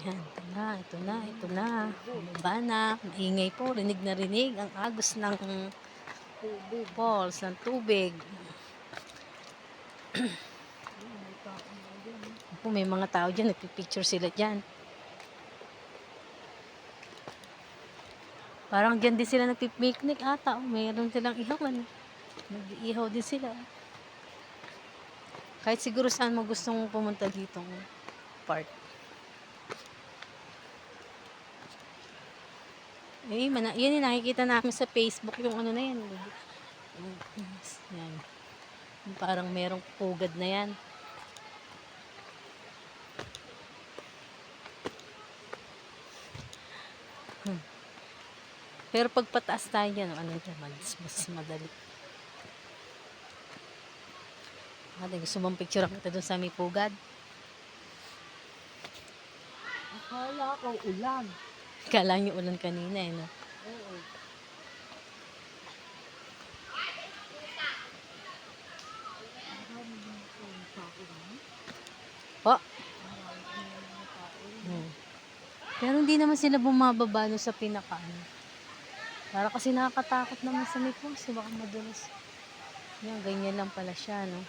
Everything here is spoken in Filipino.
Yan, ito na, ito na, ito na. Bumaba na. Maingay po, rinig na rinig ang agos ng falls, ng tubig. Opo, may mga tao dyan, nagpipicture sila dyan. Parang dyan din sila nagpipiknik ata. Mayroon silang ihawan. Nag-iihaw din sila. Kahit siguro saan mo gustong pumunta dito park. Yan yung nakikita namin sa Facebook, yung ano na yan. Yan. Parang merong pugad na yan. Pero pag pataas tayo yan, ano dyan, mas madali. Gusto mong picture kita dun sa may pugad? Akala ko ulan. Kala niyo ulan kanina eh, no? Oo. Po? Pero hindi naman sila bumababa no sa pinaka ano. Para kasi nakakatakot naman sa may falls, baka madulas. Yan, ganyan lang pala siya, no?